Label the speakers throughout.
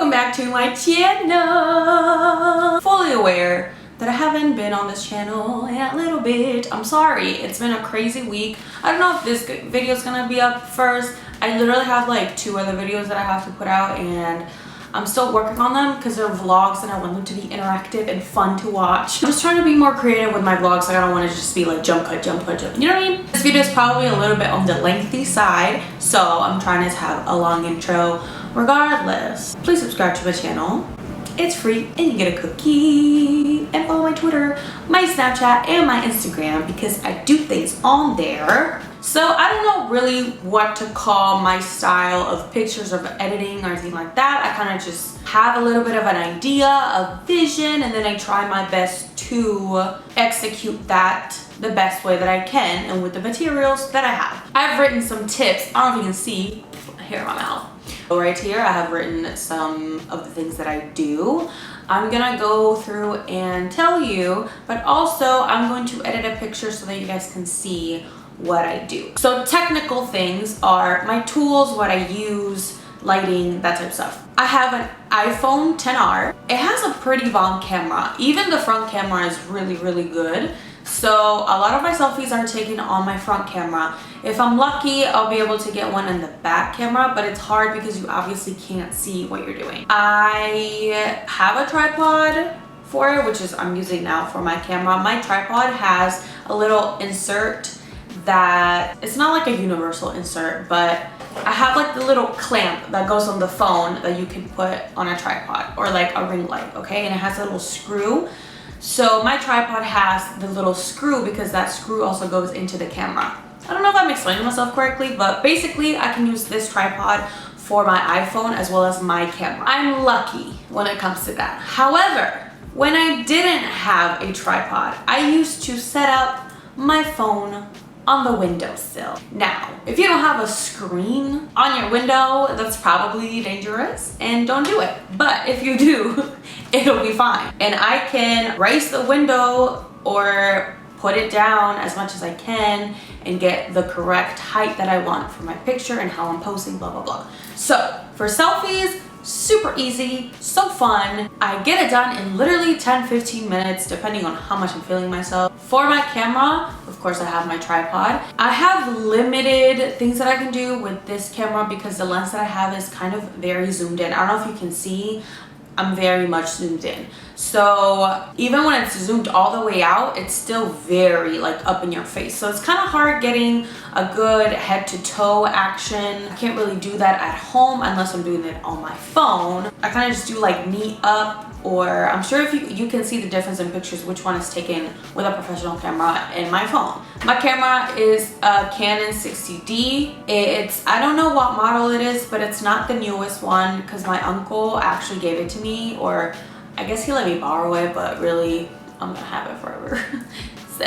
Speaker 1: welcome back to my channel. Fully aware that I haven't been on this channel in a little bit. I'm sorry, it's been a crazy week. I don't know if this video is gonna be up first. I literally have like 2 other videos that I have to put out, and I'm still working on them because they're vlogs and I want them to be interactive and fun to watch. I'm just trying to be more creative with my vlogs. Like, I don't want to just be like jump cut, jump cut, jump. You know what I mean? This video is probably a little bit on the lengthy side, so I'm trying to have a long intro. Regardless, please subscribe to my channel. It's free and you get a cookie. And follow my Twitter, my Snapchat, and my Instagram because I do things on there. So I don't know really what to call my style of pictures or editing or anything like that. I kind of just have a little bit of an idea, a vision, and then I try my best to execute that the best way that I can and with the materials that I have. I've written some tips. I don't know if you can see hair in my mouth. Right here I have written some of the things that I do. I'm gonna go through and tell you, but also I'm going to edit a picture so that you guys can see what I do. So technical things are my tools, what I use, lighting, that type of stuff. I have an iPhone XR. It has a pretty bomb camera. Even the front camera is really, really good. So a lot of my selfies are taken on my front camera. If I'm lucky, I'll be able to get one in the back camera, but it's hard because you obviously can't see what you're doing. I have a tripod for it, which is I'm using now for my camera. My tripod has a little insert that it's not like a universal insert, but I have like the little clamp that goes on the phone that you can put on a tripod or like a ring light, okay? And it has a little screw. So my tripod has the little screw because that screw also goes into the camera. I don't know if I'm explaining myself correctly, but basically I can use this tripod for my iPhone as well as my camera. I'm lucky when it comes to that. However, when I didn't have a tripod, I used to set up my phone on the windowsill. Now, if you don't have a screen on your window, that's probably dangerous and don't do it. But if you do, it'll be fine. And I can raise the window or put it down as much as I can and get the correct height that I want for my picture and how I'm posing, blah, blah, blah. So for selfies, super easy, so fun. I get it done in literally 10-15 minutes depending on how much I'm feeling myself. For my camera, of course I have my tripod. I have limited things that I can do with this camera because the lens that I have is kind of very zoomed in. I don't know if you can see, I'm very much zoomed in. So even when it's zoomed all the way out, it's still very like up in your face. So it's kind of hard getting a good head to toe action. I can't really do that at home unless I'm doing it on my phone. I kind of just do like knee up, or I'm sure if you can see the difference in pictures which one is taken with a professional camera and my phone. My camera is a Canon 60D. I don't know what model it is, but it's not the newest one because my uncle actually gave it to me, or I guess he let me borrow it, but really I'm gonna have it forever. So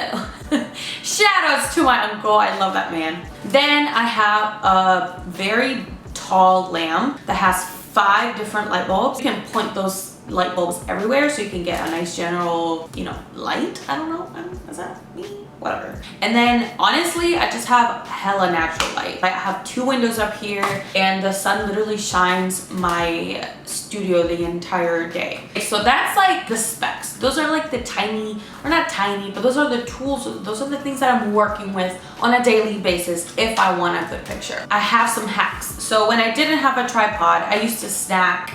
Speaker 1: shout outs to my uncle, I love that man. Then I have a very tall lamp that has 5 different light bulbs. You can point those light bulbs everywhere so you can get a nice general, you know, light. I don't know, is that me? Whatever. And then honestly, I just have hella natural light. I have 2 windows up here and the sun literally shines my studio the entire day. So that's like the specs. Those are like the tiny, or not tiny, but those are the tools. Those are the things that I'm working with on a daily basis if I want a good picture. I have some hacks. So when I didn't have a tripod, I used to snack.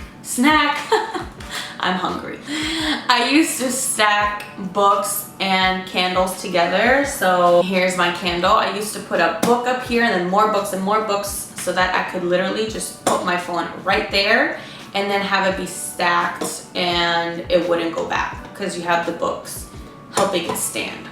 Speaker 1: I'm hungry. I used to stack books and candles together. So here's my candle. I used to put a book up here and then more books and more books so that I could literally just put my phone right there and then have it be stacked and it wouldn't go back because you have the books helping it stand.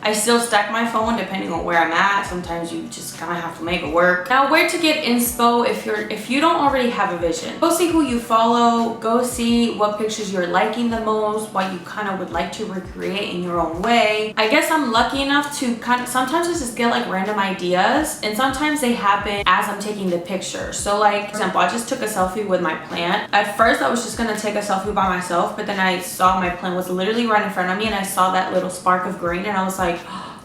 Speaker 1: I still stack my phone depending on where I'm at. Sometimes you just kind of have to make it work. Now, where to get inspo if you don't already have a vision. Go see who you follow. Go see what pictures you're liking the most, what you kind of would like to recreate in your own way. I guess I'm lucky enough to sometimes I just get like random ideas, and sometimes they happen as I'm taking the picture. So like, for example, I just took a selfie with my plant. At first, I was just gonna take a selfie by myself, but then I saw my plant was literally right in front of me and I saw that little spark of green and I was like,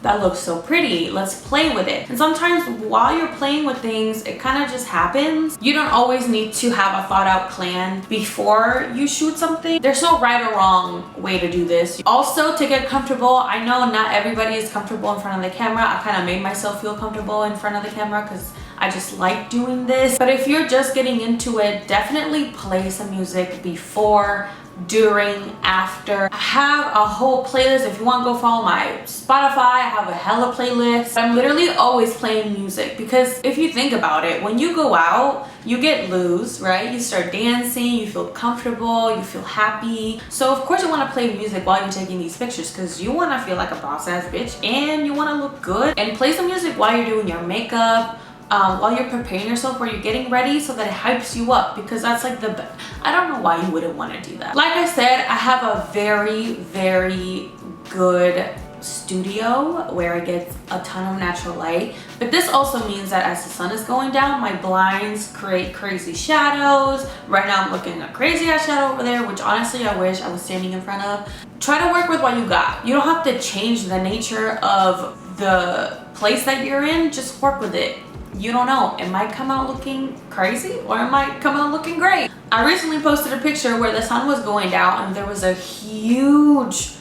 Speaker 1: that looks so pretty, let's play with it. And sometimes while you're playing with things, it kind of just happens. You don't always need to have a thought out plan before you shoot something. There's no right or wrong way to do this. Also, to get comfortable, I know not everybody is comfortable in front of the camera. I kind of made myself feel comfortable in front of the camera because I just like doing this. But if you're just getting into it, definitely play some music before, during, after. I have a whole playlist. If you want to go follow my Spotify, I have a hella playlist. I'm literally always playing music because if you think about it, when you go out, you get loose, right? You start dancing, you feel comfortable, you feel happy. So of course you want to play music while you're taking these pictures because you want to feel like a boss ass bitch and you want to look good. And play some music while you're doing your makeup, while you're preparing yourself, while you're getting ready, so that it hypes you up, because that's like the best. I don't know why you wouldn't want to do that. Like I said, I have a very, very good studio where I get a ton of natural light, but this also means that as the sun is going down, my blinds create crazy shadows. Right now I'm looking at a crazy ass shadow over there, which honestly I wish I was standing in front of. Try to work with what you got. You don't have to change the nature of the place that you're in, just work with it. You don't know, it might come out looking crazy or it might come out looking great. I recently posted a picture where the sun was going down and there was a huge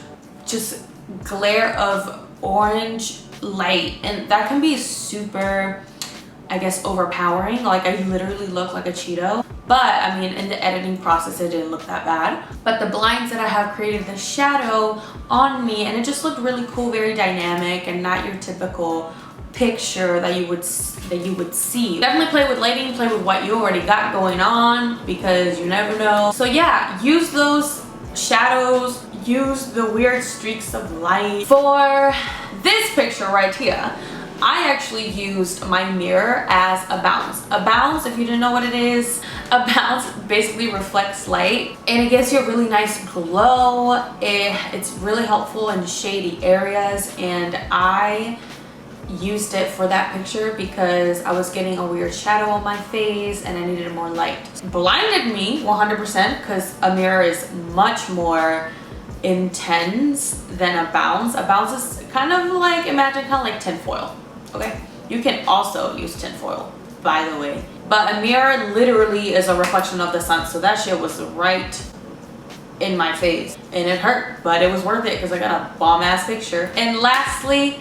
Speaker 1: just glare of orange light, and that can be super, I guess, overpowering. Like I literally look like a Cheeto, but I mean in the editing process it didn't look that bad. But the blinds that I have created the shadow on me, and it just looked really cool, very dynamic and not your typical picture that you would see. Definitely play with lighting, play with what you already got going on, because you never know. So yeah, use those shadows, use the weird streaks of light. For this picture right here, I actually used my mirror as a bounce. A bounce, if you didn't know what it is, a bounce basically reflects light and it gives you a really nice glow. It's really helpful in shady areas, and I used it for that picture because I was getting a weird shadow on my face and I needed more light. Blinded me 100% because a mirror is much more intense than a bounce. A bounce is kind of like, imagine kind of like tinfoil, okay? You can also use tinfoil, by the way. But a mirror literally is a reflection of the sun, so that shit was right in my face and it hurt, but it was worth it because I got a bomb ass picture. And lastly,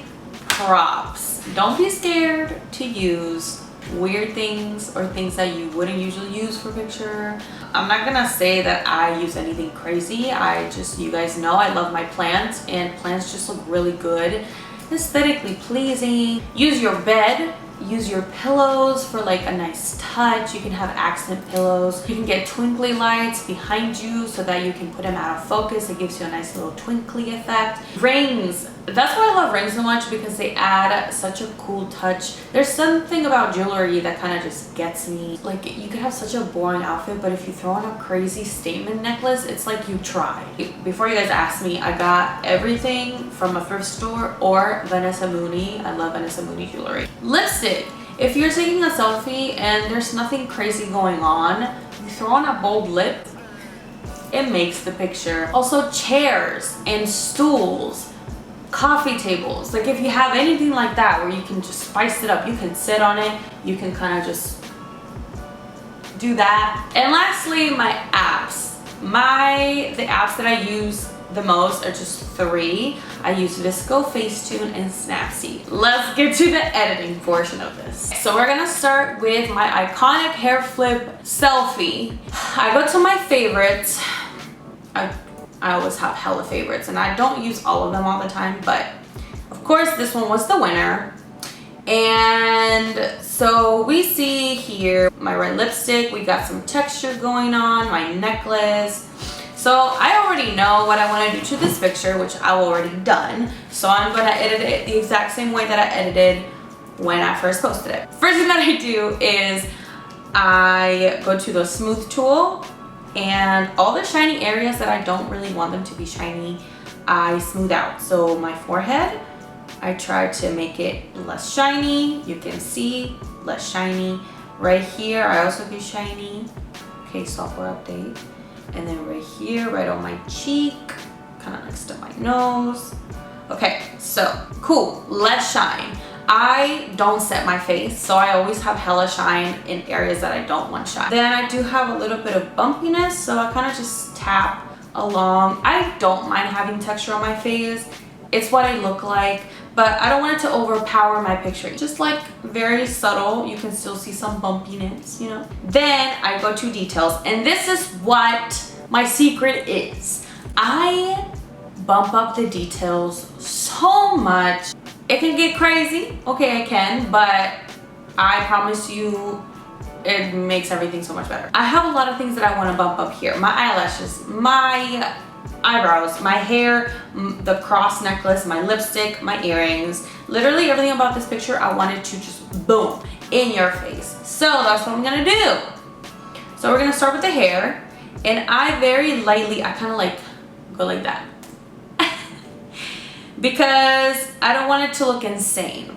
Speaker 1: props. Don't be scared to use weird things or things that you wouldn't usually use for picture. I'm not gonna say that I use anything crazy. You guys know I love my plants, and plants just look really good, aesthetically pleasing. Use your bed, use your pillows for like a nice touch. You can have accent pillows. You can get twinkly lights behind you so that you can put them out of focus. It gives you a nice little twinkly effect. Rings. That's why I love rings so much, because they add such a cool touch. There's something about jewelry that kind of just gets me. Like, you could have such a boring outfit, but if you throw on a crazy statement necklace, it's like you tried. Before you guys ask me, I got everything from a thrift store or Vanessa Mooney. I love Vanessa Mooney jewelry. Lipstick. If you're taking a selfie and there's nothing crazy going on, you throw on a bold lip, it makes the picture. Also, chairs and stools, coffee tables. Like if you have anything like that where you can just spice it up, you can sit on it, you can kind of just do that. And lastly, my apps. The apps that I use the most are just 3. I use Visco, Facetune, and Snapseed. Let's get to the editing portion of this. So we're gonna start with my iconic hair flip selfie. I go to my favorites. I always have hella favorites, and I don't use all of them all the time, but of course this one was the winner. And so we see here my red lipstick, we got some texture going on, my necklace. So I already know what I want to do to this picture, which I've already done. So I'm going to edit it the exact same way that I edited when I first posted it. First thing that I do is I go to the smooth tool, and all the shiny areas that I don't really want them to be shiny, I smooth out. So my forehead, I try to make it less shiny. You can see less shiny. Right here, I also get shiny. Okay, software update. And then right here, right on my cheek, kind of next to my nose, Okay, so cool, let's shine. I don't set my face, so I always have hella shine in areas that I don't want shine. Then I do have a little bit of bumpiness, so I kind of just tap along. I don't mind having texture on my face. It's what I look like, but I don't want it to overpower my picture. Just like very subtle, you can still see some bumpiness, you know? Then I go to details, and this is what my secret is. I bump up the details so much. It can get crazy, okay, it can, but I promise you it makes everything so much better. I have a lot of things that I want to bump up here. My eyelashes, my eyebrows, my hair, the cross necklace, my lipstick, my earrings, literally everything about this picture I wanted to just boom in your face. So that's what I'm gonna do. So we're gonna start with the hair, and I very lightly, I kind of like go like that because I don't want it to look insane.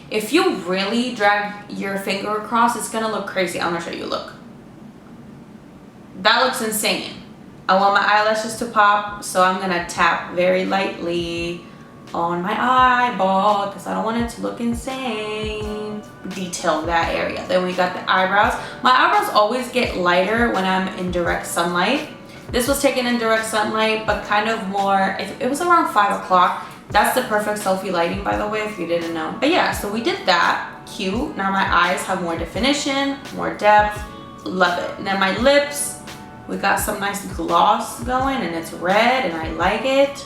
Speaker 1: If you really drag your finger across, it's gonna look crazy. I'm gonna show you, look. That looks insane. I want my eyelashes to pop, so I'm gonna tap very lightly on my eyeball because I don't want it to look insane. Detail that area. Then we got the eyebrows. My eyebrows always get lighter when I'm in direct sunlight. This was taken in direct sunlight, but kind of more, it was around 5 o'clock. That's the perfect selfie lighting, by the way, if you didn't know. But yeah, so we did that. Cute. Now my eyes have more definition, more depth. Love it. And then my lips, we got some nice gloss going, and it's red, and I like it.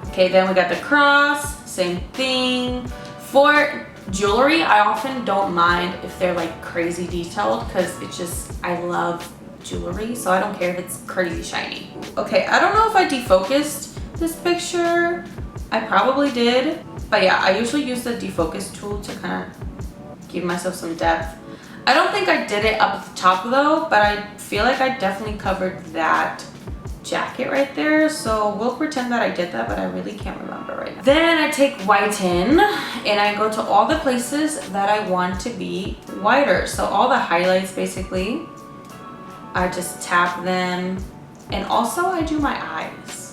Speaker 1: Okay, then we got the cross, same thing. For jewelry, I often don't mind if they're like crazy detailed because it's just, I love jewelry, so I don't care if it's crazy shiny. Okay, I don't know if I defocused this picture. I probably did, but yeah, I usually use the defocus tool to kind of give myself some depth. I don't think I did it up at the top though, but I feel like I definitely covered that jacket right there, so we'll pretend that I did that, but I really can't remember right now. Then I take whiten and I go to all the places that I want to be whiter, so all the highlights basically, I just tap them, and also I do my eyes.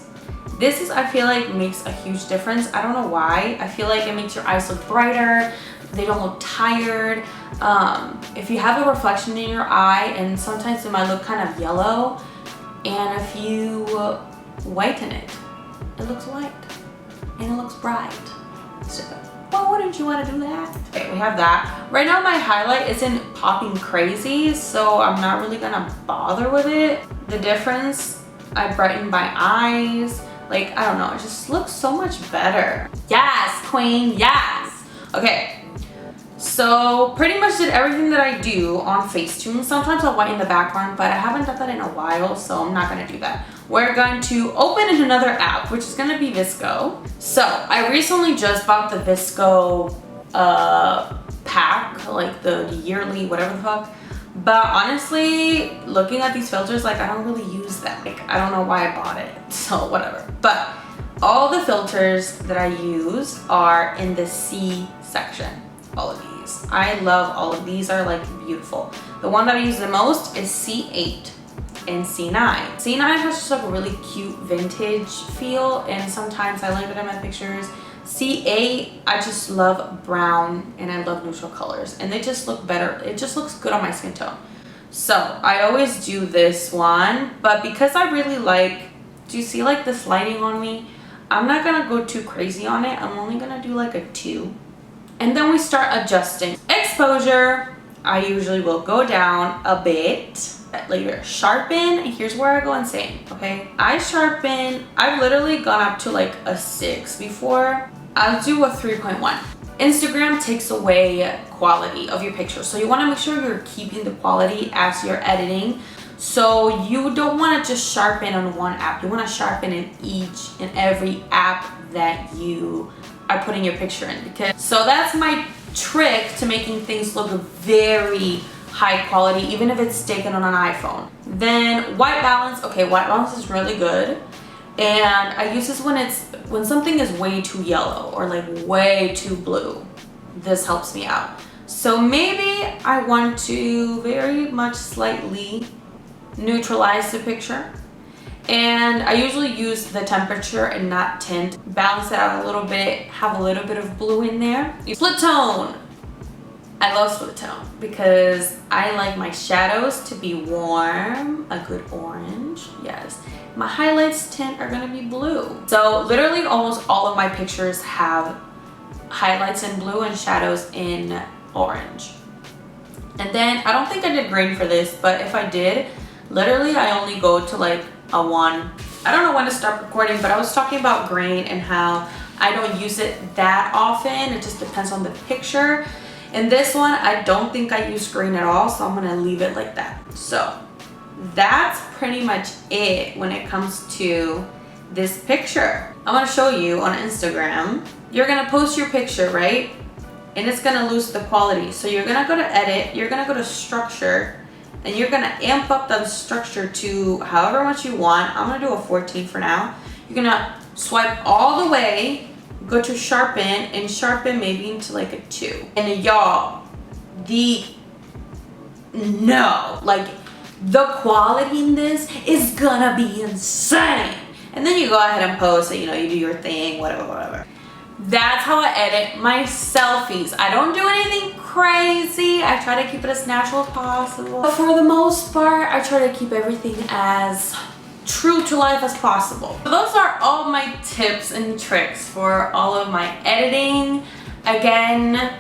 Speaker 1: This is, I feel like, makes a huge difference. I don't know why. I feel like it makes your eyes look brighter. They don't look tired. If you have a reflection in your eye, and sometimes it might look kind of yellow, and if you whiten it, it looks white and it looks bright. So, well, wouldn't you want to do that? Okay, we have that. Right now my highlight isn't popping crazy, so I'm not really gonna bother with it. The difference, I brightened my eyes. Like, I don't know, it just looks so much better. Yes, queen, yes. Okay, so pretty much did everything that I do on Facetune. Sometimes I'll whiten the background, but I haven't done that in a while, so I'm not gonna do that. We're going to open in another app, which is gonna be Visco. So I recently just bought the Visco pack, like the yearly, whatever the fuck. But honestly, looking at these filters, like I don't really use them. Like I don't know why I bought it, so whatever. But all the filters that I use are in the C section. All of these. I love all of these, are like beautiful. The one that I use the most is C8 and C9. C9 has just like a really cute vintage feel, and sometimes I like it in my pictures. C8, I just love brown and I love neutral colors, and they just look better. It just looks good on my skin tone. So I always do this one, but because I really like, do you see like this lighting on me? I'm not gonna go too crazy on it. I'm only gonna do like a 2. And then we start adjusting. Exposure, I usually will go down a bit. Later, sharpen, here's where I go insane, okay? I sharpen, I've literally gone up to like a 6 before. I'll do a 3.1. Instagram takes away quality of your pictures, so you want to make sure you're keeping the quality as you're editing. So you don't want to just sharpen on one app. You want to sharpen in each and every app that you are putting your picture in. Because so that's my trick to making things look very high quality, even if it's taken on an iPhone. Then white balance. Okay, white balance is really good, and I use this when something is way too yellow or like way too blue. This helps me out. So maybe I want to very much slightly neutralize the picture, And I usually use the temperature and not tint. Balance it out a little bit, have a little bit of blue in there. Split tone. I love split tone because I like my shadows to be warm, a good orange, yes. My highlights tint are gonna be blue. So literally almost all of my pictures have highlights in blue and shadows in orange. And then I don't think I did green for this, but if I did, literally I only go to like a 1. I don't know when to start recording, but I was talking about green and how I don't use it that often. It just depends on the picture. In this one, I don't think I use green at all, so I'm gonna leave it like that. So that's pretty much it when it comes to this picture. I wanna show you on Instagram. You're gonna post your picture, right? And it's gonna lose the quality. So you're gonna go to edit, you're gonna go to structure, and you're gonna amp up the structure to however much you want. I'm gonna do a 14 for now. You're gonna swipe all the way, go to sharpen, and sharpen maybe into like a 2. And y'all, like the quality in this is gonna be insane. And then you go ahead and post it, you know, you do your thing, whatever. That's how I edit my selfies. I don't do anything crazy. I try to keep it as natural as possible. But for the most part, I try to keep everything as true to life as possible. So those are all my tips and tricks for all of my editing. Again,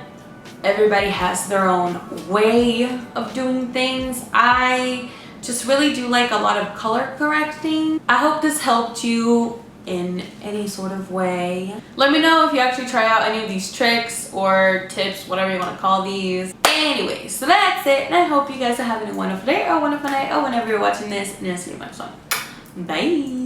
Speaker 1: everybody has their own way of doing things. I just really do like a lot of color correcting. I hope this helped you in any sort of way. Let me know if you actually try out any of these tricks or tips, whatever you want to call these. Anyway, so that's it, and I hope you guys are having a wonderful day or a wonderful night or whenever you're watching this, and I'll see you next time. Bye.